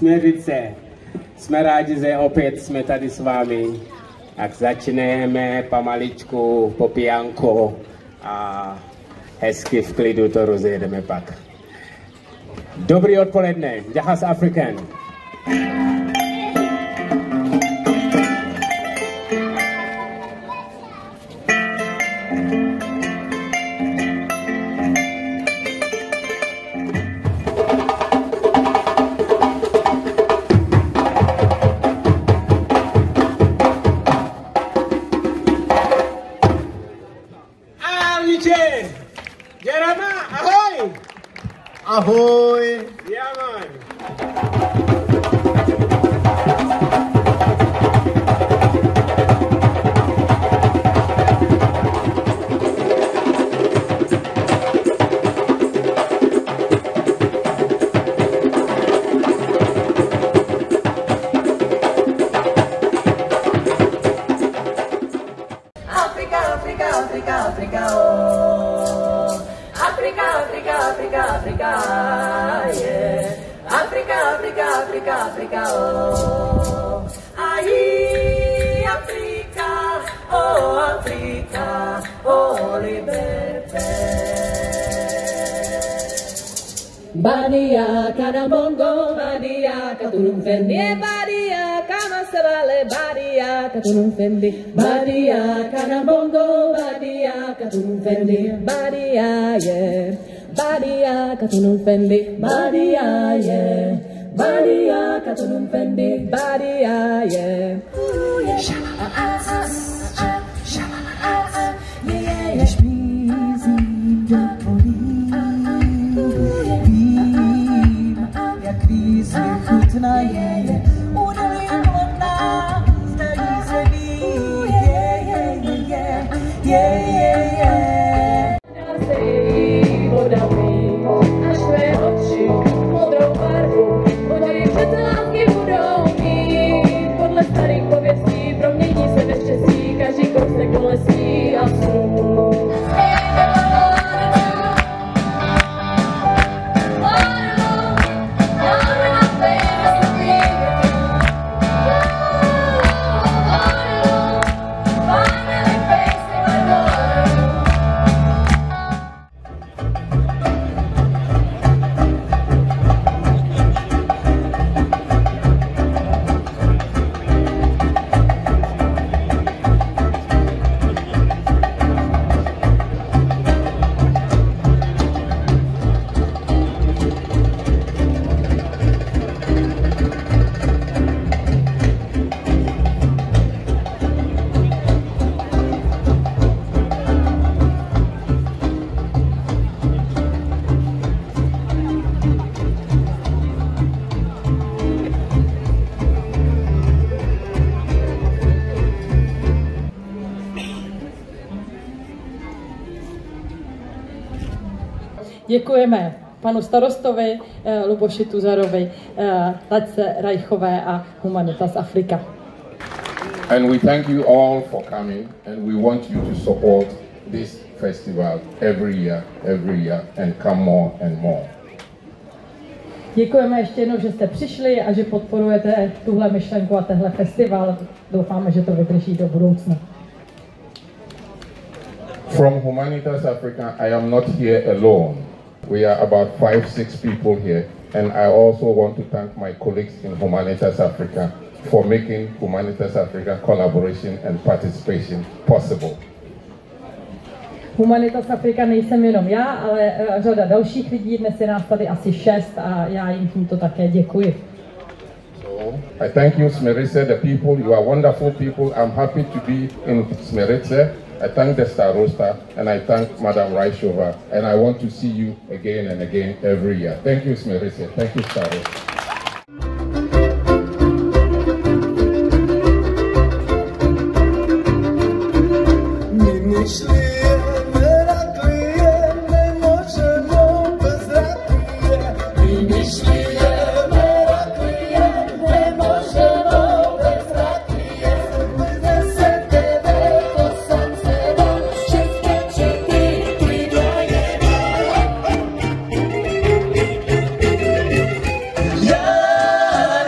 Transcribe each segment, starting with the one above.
Směřice. Jsme rádi, že opět jsme tady s vámi. Tak začneme pomaličku, popíjanko a hezky v klidu to rozjedeme pak. Dobrý odpoledne, Jahas African. Jerama, ahoy! Ahoy! Yeah, man. Africa, Africa, Africa, Africa, oh. Africa, Africa, Africa, Africa, yeah. Africa, Africa, Africa, Africa, oh. Aye, Africa, oh, liberté. Badia, Kanabongo, Badia, Katunum Fendi, Badia, Kamasavale, Badia, Katunum Fendi, Badia, Kanabongo, Badia, Katunum Fendi, Badia, yeah, Badia, Katunum Fendi, Badia, yeah, Badia, Katunum Fendi, Badia, yeah. Děkujeme panu starostovi Luboši Tuzarovi, Taťce Rajchové a Humanitas Africa. And we thank you all for coming, and we want you to support this festival every year, and come more and more. Děkujeme ještě jednou, že jste přišli a že podporujete tuhle myšlenku a tenhle festival. Doufáme, že to vydrží do budoucna. From Humanitas Africa, I am not here alone. We are about 5-6 people here, and I also want to thank my colleagues in Humanitas Africa for making Humanitas Africa collaboration and participation possible. Humanitas Africa nejsem jenom já, ale řada dalších lidí, dnes je nás tady asi 6 a já jim tímto také děkuji. So, I thank you, Smeritse, the people. You are wonderful people. I'm happy to be in Smeritse. I thank the Starosta and I thank Madam Rajchova, and I want to see you again and again every year. Thank you, Smeritse. Thank you, Starosta. Yeah.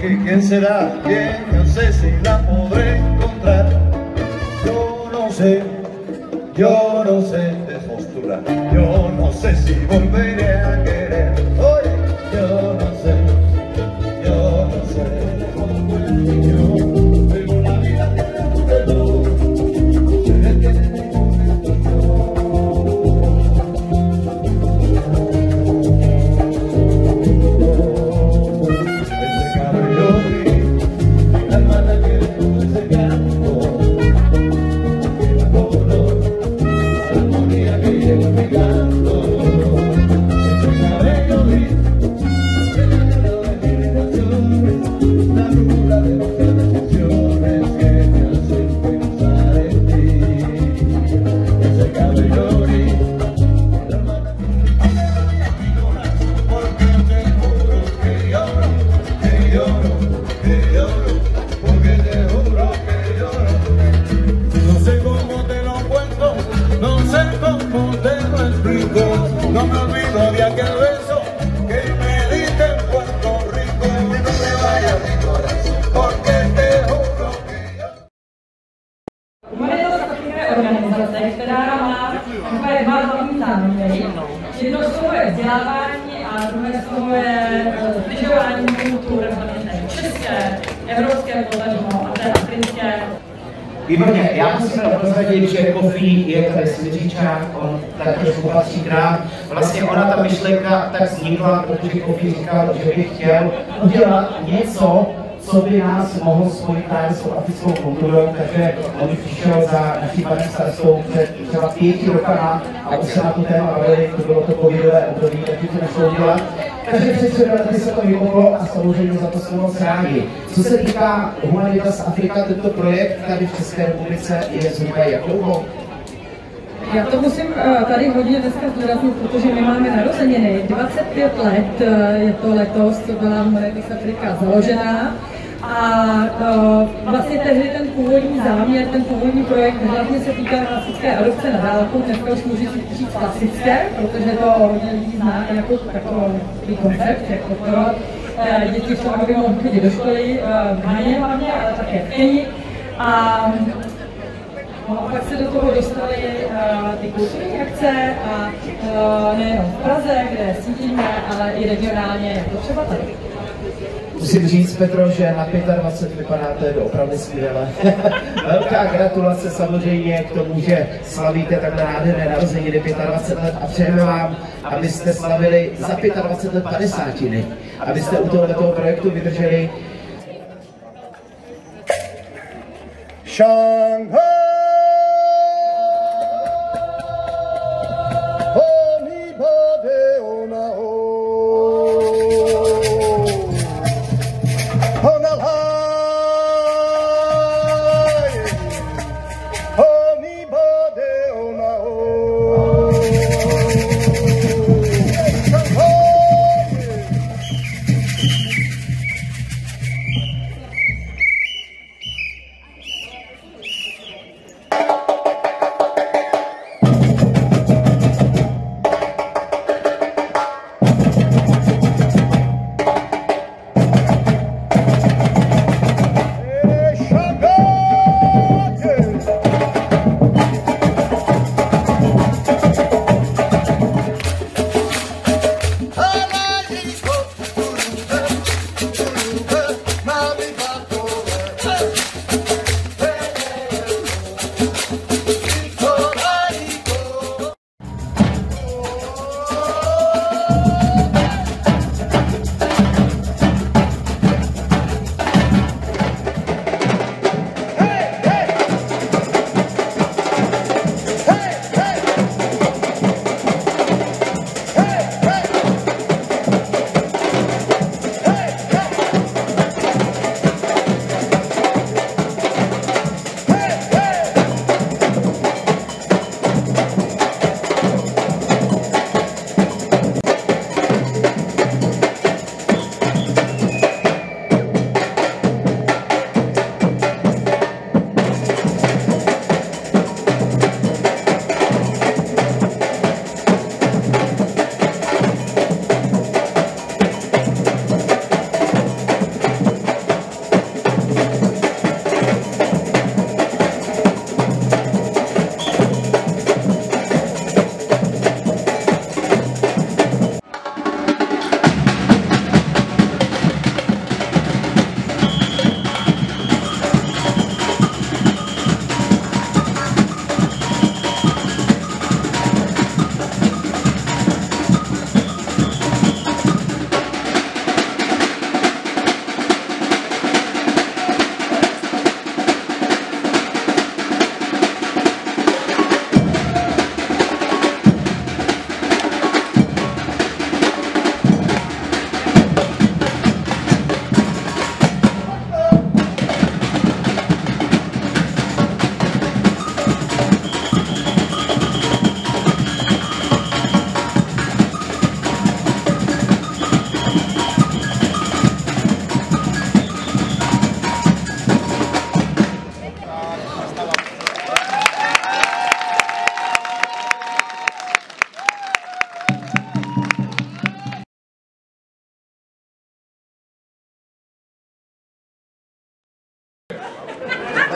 que quién será, quién, no sé si la podré encontrar. Yo no sé de postura, yo no sé si volveré a querer. Oye, yo no sé de postura. Pero la vida tiene de todo, se tiene ningún ese cabello gris, la hermana que le ese canto. No me olvido de aquel beso que me diste en Puerto Rico. Y no me vaya mi corazón, porque te juro que yo... Humanita je organizace, která má takové dva hlavní záměry. Jedno z toho je vzdělávání a druhé z toho je zbližování kultur, české, evropské potažmo a té africké. Výborně, já musím prozradit, že Kofi je tady svědčíčák, on tak trošku patří k nám. Vlastně ona ta myšlenka tak vznikla, protože Kofi říkal, že by chtěl udělat něco, co by nás mohlo spojit právě s tou africkou kulturou, takže on přišel za naší paní starostou před třeba 5 rokama a už se na to téma bavili, to bylo to covidové období, takže to nešlo udělat. Takže přes lety se to vymohlo a samozřejmě za to jsme moc rádi. Co se týká Humanitas Afrika, tento projekt tady v České republice je zhruba jak dlouho? Já to musím tady hodně dneska zdůraznit, protože my máme narozeniny. 25 let je to letos, co byla Humanitas Afrika založená. A vlastně tehdy ten původní záměr, ten původní projekt hlavně se týká klasické adopce na dálku, dneska už můžu říct klasické, protože to hodně lidí zná jako takový koncept, jako to děti v tom, aby mohly chodit do školy, v Ghaně hlavně, ale také v Keni. A pak se do toho dostaly ty kulturní akce a nejenom v Praze, kde sítíme, ale i regionálně, jako třeba tady. Musím říct, Petro, že na 25 vypadáte opravdu skvěle. Velká gratulace samozřejmě k tomu, že slavíte takhle nádherné narozeniny 25 let a přejeme vám, abyste slavili za 25 let 50, abyste u tohoto projektu vydrželi. Shanghai.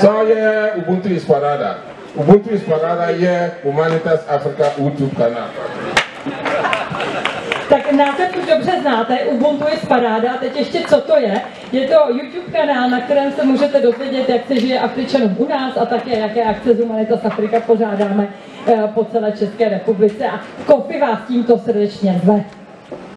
Co je Ubuntu is Paráda? Ubuntu is Paráda je Humanitas Africa YouTube kanál. Tak název už dobře znáte, Ubuntu is Paráda, teď ještě co to je. Je to YouTube kanál, na kterém se můžete dozvědět, jak se žije Afričanům u nás a také jaké akce z Humanitas Africa pořádáme po celé České republice. A Kofi vás tímto srdečně zve.